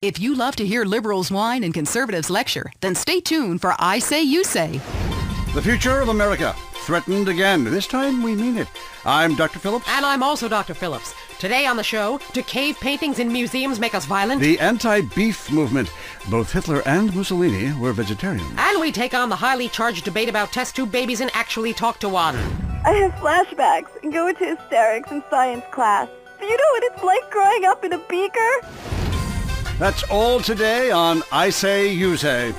If you love to hear liberals whine and conservatives lecture, then stay tuned for I Say You Say. The future of America, threatened again. This time we mean it. I'm Dr. Phillips. And I'm also Dr. Phillips. Today on the show, do cave paintings in museums make us violent? The anti-beef movement. Both Hitler and Mussolini were vegetarians. And we take on the highly charged debate about test tube babies and actually talk to one. I have flashbacks and go into hysterics in science class. Do you know what it's like growing up in a beaker? That's all today on I Say You Say.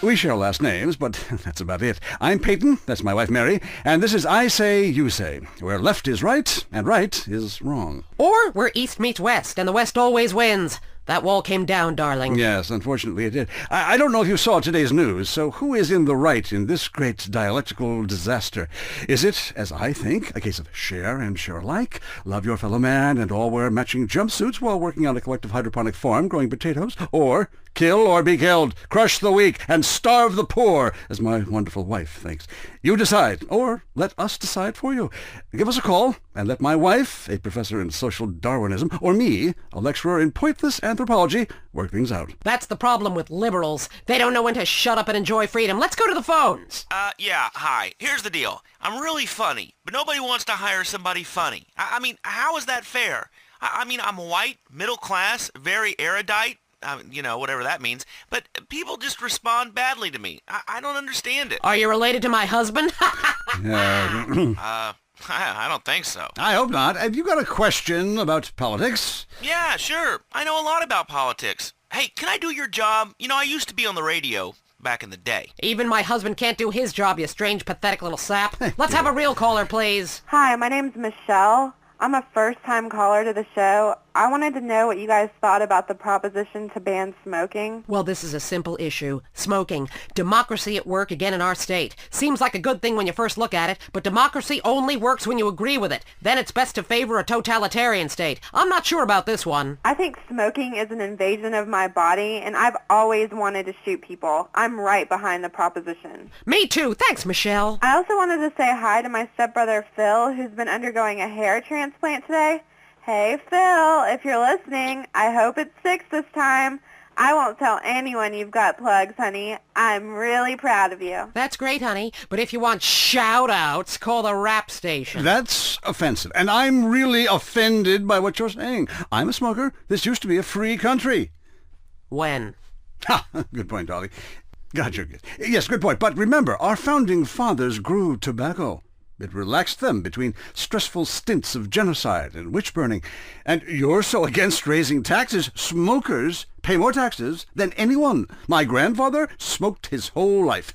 We share last names, but that's about it. I'm Peyton, that's my wife Mary, and this is I Say You Say, where left is right and right is wrong. Or where East meets West, and the West always wins. That wall came down, darling. Yes, unfortunately it did. I don't know if you saw today's news, so who is in the right in this great dialectical disaster? Is it, as I think, a case of share and share alike, love your fellow man, and all wear matching jumpsuits while working on a collective hydroponic farm growing potatoes? Or kill or be killed, crush the weak, and starve the poor, as my wonderful wife thinks? You decide, or let us decide for you. Give us a call, and let my wife, a professor in social Darwinism, or me, a lecturer in pointless anthropology, work things out. That's the problem with liberals. They don't know when to shut up and enjoy freedom. Let's go to the phones. Yeah, hi. Here's the deal. I'm really funny, but nobody wants to hire somebody funny. I mean, how is that fair? I mean, I'm white, middle class, very erudite. You know, whatever that means. But people just respond badly to me. I don't understand it. Are you related to my husband? I don't think so. I hope not. Have you got a question about politics? Yeah, sure. I know a lot about politics. Hey, can I do your job? You know, I used to be on the radio back in the day. Even my husband can't do his job, you strange, pathetic little sap. Let's have a real caller, please. Hi, my name's Michelle. I'm a first-time caller to the show. I wanted to know what you guys thought about the proposition to ban smoking. Well, this is a simple issue. Smoking. Democracy at work again in our state. Seems like a good thing when you first look at it, but democracy only works when you agree with it. Then it's best to favor a totalitarian state. I'm not sure about this one. I think smoking is an invasion of my body, and I've always wanted to shoot people. I'm right behind the proposition. Me too. Thanks, Michelle. I also wanted to say hi to my stepbrother Phil, who's been undergoing a hair transplant today. Hey, Phil, if you're listening, I hope it's 6 this time. I won't tell anyone you've got plugs, honey. I'm really proud of you. That's great, honey. But if you want shout-outs, call the rap station. That's offensive, and I'm really offended by what you're saying. I'm a smoker. This used to be a free country. When? Ha! Good point, Dolly. Gotcha. Yes, good point. But remember, our founding fathers grew tobacco. It relaxed them between stressful stints of genocide and witch-burning. And you're so against raising taxes, smokers pay more taxes than anyone. My grandfather smoked his whole life,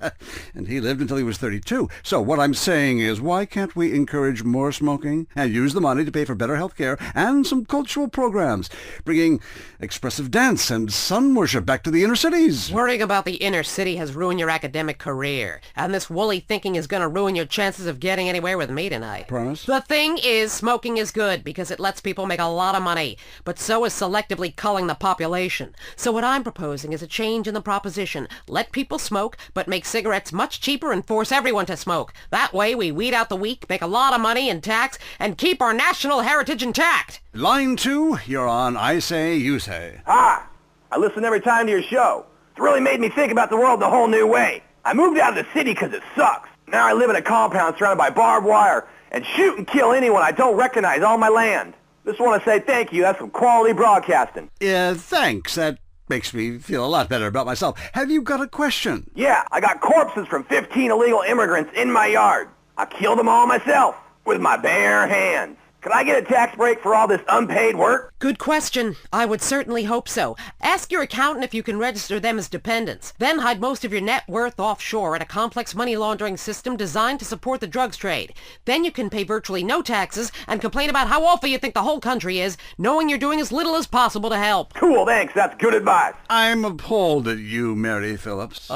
and he lived until he was 32. So what I'm saying is, why can't we encourage more smoking and use the money to pay for better health care and some cultural programs, bringing expressive dance and sun worship back to the inner cities? Worrying about the inner city has ruined your academic career, and this woolly thinking is going to ruin your chances of getting anywhere with me tonight. Promise? The thing is, smoking is good because it lets people make a lot of money, but so is selectively culling the population. So what I'm proposing is a change in the proposition. Let people smoke, but make cigarettes much cheaper and force everyone to smoke. That way we weed out the weak, make a lot of money in tax, and keep our national heritage intact. Line 2, you're on I Say You Say. Hi, I listen every time to your show. It's really made me think about the world in a whole new way. I moved out of the city because it sucks. Now I live in a compound surrounded by barbed wire and shoot and kill anyone I don't recognize on my land. Just want to say thank you. That's some quality broadcasting. Thanks. That makes me feel a lot better about myself. Have you got a question? Yeah, I got corpses from 15 illegal immigrants in my yard. I killed them all myself with my bare hands. Can I get a tax break for all this unpaid work? Good question. I would certainly hope so. Ask your accountant if you can register them as dependents. Then hide most of your net worth offshore in a complex money laundering system designed to support the drugs trade. Then you can pay virtually no taxes and complain about how awful you think the whole country is, knowing you're doing as little as possible to help. Cool, thanks. That's good advice. I'm appalled at you, Mary Phillips.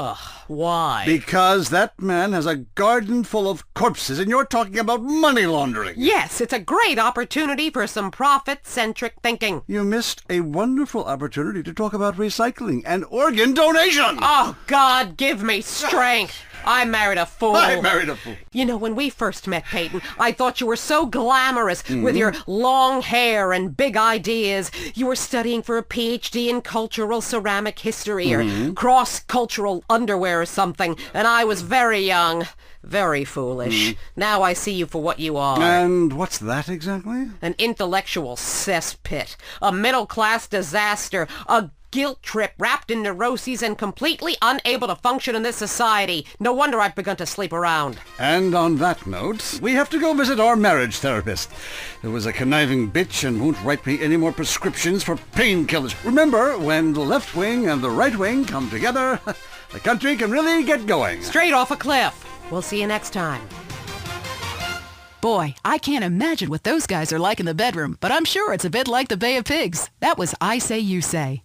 Why? Because that man has a garden full of corpses and you're talking about money laundering. Yes, it's a great opportunity for some profit-centric thinking. You missed a wonderful opportunity to talk about recycling and organ donation. Oh, God, give me strength. I married a fool. I married a fool. You know, when we first met, Peyton, I thought you were so glamorous with your long hair and big ideas. You were studying for a PhD in cultural ceramic history or cross-cultural underwear or something, and I was very young. Very foolish. Now I see you for what you are. And what's that exactly? An intellectual cesspit. A middle-class disaster. A guilt trip wrapped in neuroses and completely unable to function in this society. No wonder I've begun to sleep around. And on that note, we have to go visit our marriage therapist. Who was a conniving bitch and won't write me any more prescriptions for painkillers. Remember, when the left wing and the right wing come together, the country can really get going. Straight off a cliff. We'll see you next time. Boy, I can't imagine what those guys are like in the bedroom, but I'm sure it's a bit like the Bay of Pigs. That was I Say You Say.